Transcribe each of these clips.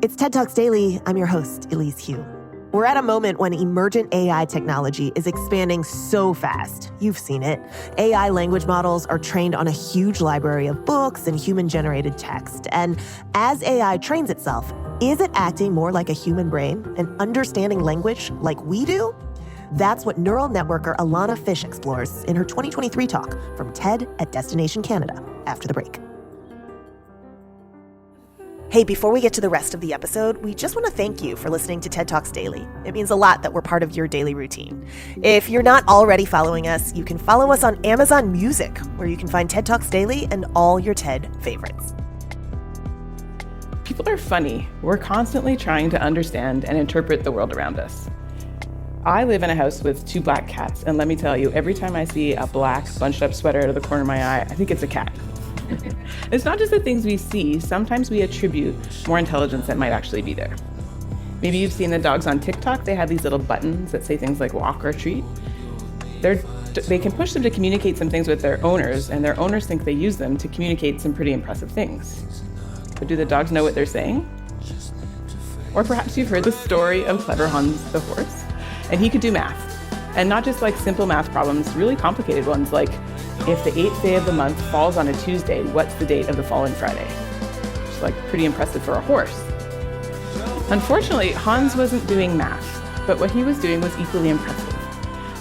It's TED Talks Daily. I'm your host, Elise Hu. We're at a moment when emergent AI technology is expanding so fast. You've seen it. AI language models are trained on a huge library of books and human-generated text. And as AI trains itself, is it acting more like a human brain and understanding language like we do? That's what neural networker Alana Fish explores in her 2023 talk from TED at Destination Canada after the break. Hey, before we get to the rest of the episode, we just want to thank you for listening to TED Talks Daily. It means a lot that we're part of your daily routine. If you're not already following us, you can follow us on Amazon Music, where you can find TED Talks Daily and all your TED favorites. People are funny. We're constantly trying to understand and interpret the world around us. I live in a house with 2 black cats, and let me tell you, every time I see a black bunched up sweater out of the corner of my eye, I think it's a cat. It's not just the things we see. Sometimes we attribute more intelligence that might actually be there. Maybe you've seen the dogs on TikTok. They have these little buttons that say things like walk or treat. They can push them to communicate some things with their owners, and their owners think they use them to communicate some pretty impressive things. But do the dogs know what they're saying? Or perhaps you've heard the story of clever Hans the horse, and he could do math. And not just like simple math problems, really complicated ones like, if the 8th day of the month falls on a Tuesday, what's the date of the following Friday? It's like pretty impressive for a horse. Unfortunately, Hans wasn't doing math, but what he was doing was equally impressive.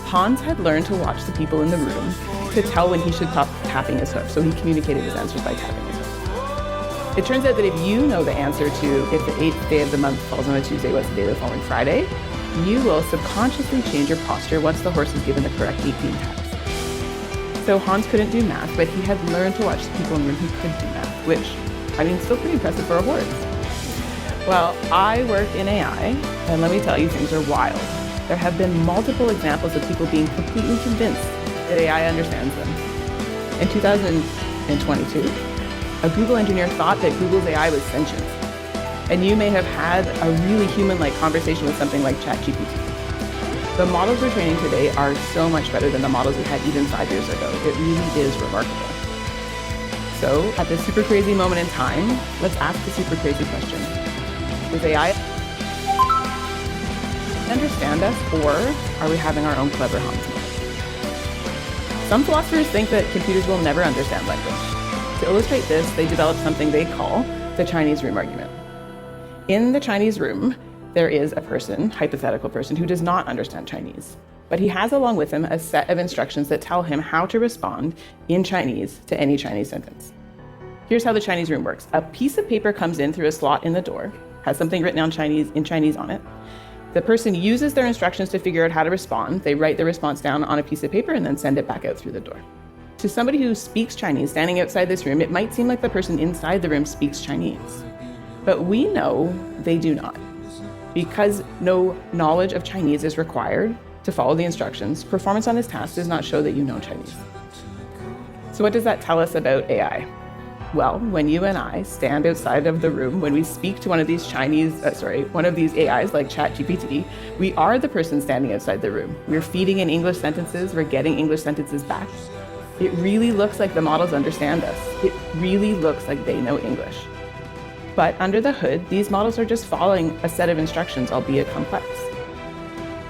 Hans had learned to watch the people in the room to tell when he should stop tapping his hoof, so he communicated his answers by tapping his hoof. It turns out that if you know the answer to if the 8th day of the month falls on a Tuesday, what's the day of the following Friday, you will subconsciously change your posture once the horse is given the correct 18 taps. So Hans couldn't do math, but he had learned to watch the people in the room who could do math, which, still pretty impressive for a horse. Well, I work in AI, and let me tell you, things are wild. There have been multiple examples of people being completely convinced that AI understands them. In 2022, a Google engineer thought that Google's AI was sentient. And you may have had a really human-like conversation with something like chatgpt. The models we're training today are so much better than the models we had even 5 years ago. It really is remarkable. So at this super crazy moment in time, let's ask the super crazy question. Does AI understand us, or are we having our own clever Hans moment? Some philosophers think that computers will never understand language. To illustrate this, they developed something they call the Chinese room argument. In the Chinese room, there is a person, hypothetical person, who does not understand Chinese. But he has along with him a set of instructions that tell him how to respond in Chinese to any Chinese sentence. Here's how the Chinese room works. A piece of paper comes in through a slot in the door, has something written in Chinese on it. The person uses their instructions to figure out how to respond. They write the response down on a piece of paper and then send it back out through the door. To somebody who speaks Chinese standing outside this room, it might seem like the person inside the room speaks Chinese. But we know they do not. Because no knowledge of Chinese is required to follow the instructions, performance on this task does not show that you know Chinese. So what does that tell us about AI? Well, when you and I stand outside of the room, when we speak to one of these AIs like chatgpt, we are the person standing outside the room. We're feeding in English sentences, we're getting English sentences back. It really looks like the models understand us. It really looks like they know English. But under the hood, these models are just following a set of instructions, albeit complex.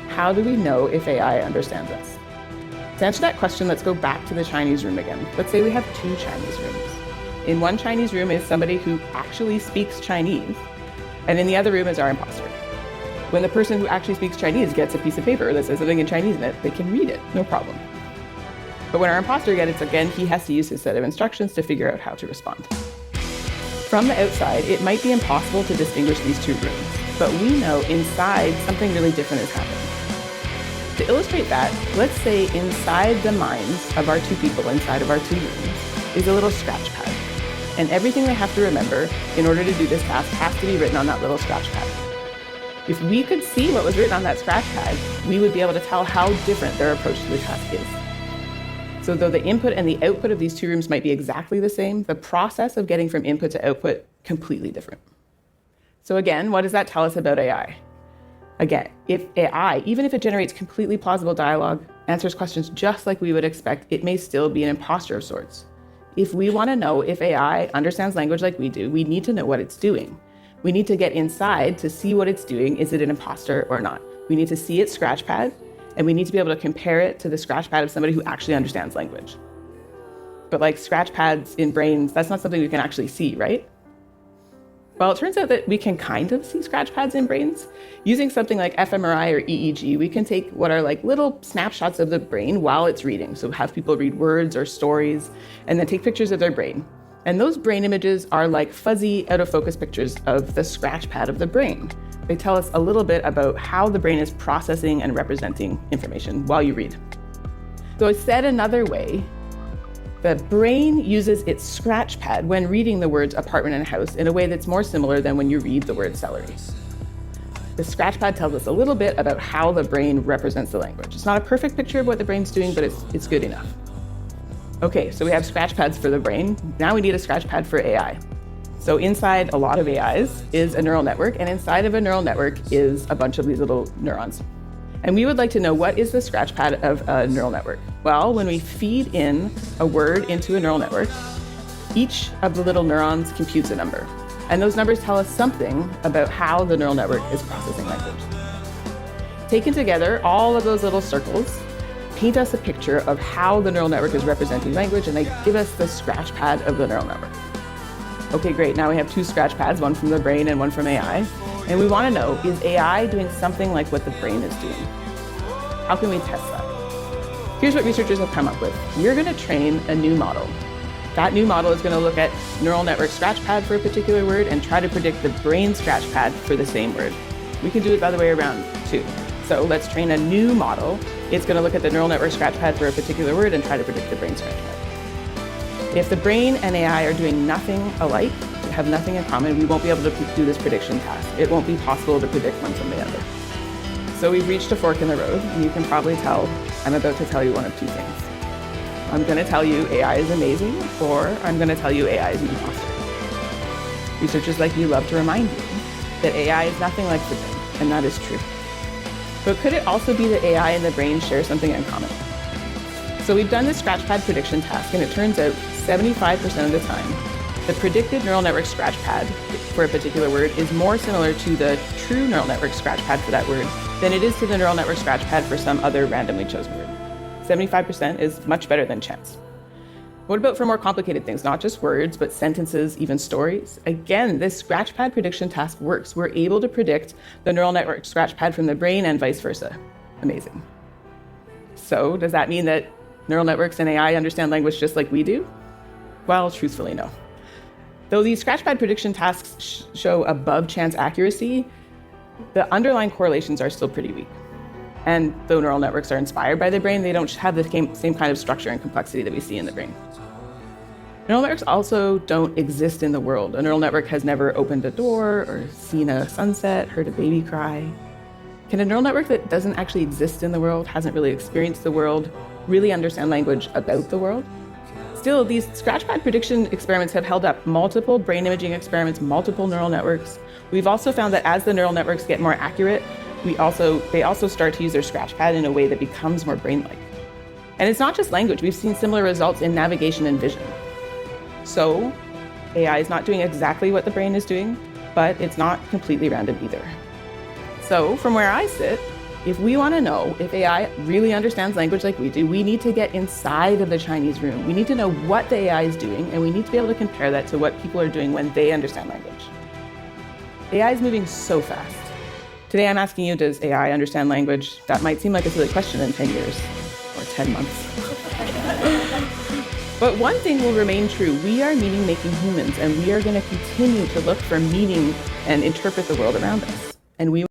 How do we know if AI understands us? To answer that question, let's go back to the Chinese room again. Let's say we have 2 Chinese rooms. In one Chinese room is somebody who actually speaks Chinese, and in the other room is our imposter. When the person who actually speaks Chinese gets a piece of paper that says something in Chinese in it, they can read it, no problem. But when our imposter gets it again, he has to use his set of instructions to figure out how to respond. From the outside, it might be impossible to distinguish these 2 rooms, but we know inside something really different is happening. To illustrate that, let's say inside the minds of our 2 people inside of our 2 rooms is a little scratch pad. And everything they have to remember in order to do this task has to be written on that little scratch pad. If we could see what was written on that scratch pad, we would be able to tell how different their approach to the task is. So though the input and the output of these 2 rooms might be exactly the same, the process of getting from input to output completely different. So again, what does that tell us about AI? Again, if AI, even if it generates completely plausible dialogue, answers questions just like we would expect, it may still be an imposter of sorts. If we want to know if AI understands language like we do, we need to know what it's doing. We need to get inside to see what it's doing. Is it an imposter or not? We need to see its scratchpad, and we need to be able to compare it to the scratchpad of somebody who actually understands language. But like scratchpads in brains, that's not something we can actually see, right? Well, it turns out that we can kind of see scratchpads in brains. Using something like fMRI or EEG, we can take what are like little snapshots of the brain while it's reading. So have people read words or stories, and then take pictures of their brain. And those brain images are like fuzzy, out of focus pictures of the scratchpad of the brain. They tell us a little bit about how the brain is processing and representing information while you read. So said another way, the brain uses its scratchpad when reading the words apartment and house in a way that's more similar than when you read the word celery. The scratchpad tells us a little bit about how the brain represents the language. It's not a perfect picture of what the brain's doing, but it's good enough. Okay, so we have scratchpads for the brain. Now we need a scratchpad for AI. So inside a lot of AIs is a neural network, and inside of a neural network is a bunch of these little neurons. And we would like to know, what is the scratchpad of a neural network? Well, when we feed in a word into a neural network, each of the little neurons computes a number. And those numbers tell us something about how the neural network is processing language. Taken together, all of those little circles paint us a picture of how the neural network is representing language, and they give us the scratchpad of the neural network. Okay, great. Now we have two scratchpads, one from the brain and one from AI. And we want to know, is AI doing something like what the brain is doing? How can we test that? Here's what researchers have come up with. We're going to train a new model. That new model is going to look at neural network scratchpad for a particular word and try to predict the brain scratchpad for the same word. We can do it the other way around too. So let's train a new model. It's going to look at the neural network scratchpad for a particular word and try to predict the brain scratchpad. If the brain and AI are doing nothing alike, have nothing in common, we won't be able to do this prediction task. It won't be possible to predict one from the other. So we've reached a fork in the road, and you can probably tell I'm about to tell you one of two things. I'm going to tell you AI is amazing, or I'm going to tell you AI is an imposter. Researchers like you love to remind you that AI is nothing like the brain, and that is true. But could it also be that AI and the brain share something in common? So we've done this scratchpad prediction task, and it turns out 75% of the time, the predicted neural network scratchpad for a particular word is more similar to the true neural network scratchpad for that word than it is to the neural network scratchpad for some other randomly chosen word. 75% is much better than chance. What about for more complicated things, not just words, but sentences, even stories? Again, this scratchpad prediction task works. We're able to predict the neural network scratchpad from the brain and vice versa. Amazing. So does that mean that neural networks and AI understand language just like we do? Well, truthfully, no. Though these scratchpad prediction tasks show above chance accuracy, the underlying correlations are still pretty weak. And though neural networks are inspired by the brain, they don't have the same kind of structure and complexity that we see in the brain. Neural networks also don't exist in the world. A neural network has never opened a door or seen a sunset, heard a baby cry. Can a neural network that doesn't actually exist in the world, hasn't really experienced the world, really understand language about the world? Still, these scratchpad prediction experiments have held up. Multiple brain imaging experiments, multiple neural networks. We've also found that as the neural networks get more accurate, they also start to use their scratchpad in a way that becomes more brain-like. And it's not just language. We've seen similar results in navigation and vision. So AI is not doing exactly what the brain is doing, but it's not completely random either. So from where I sit, if we want to know if AI really understands language like we do, we need to get inside of the Chinese room. We need to know what the AI is doing, and we need to be able to compare that to what people are doing when they understand language. AI is moving so fast. Today I'm asking you, does AI understand language? That might seem like a silly question in 10 years or 10 months. But one thing will remain true. We are meaning-making humans, and we are going to continue to look for meaning and interpret the world around us. And we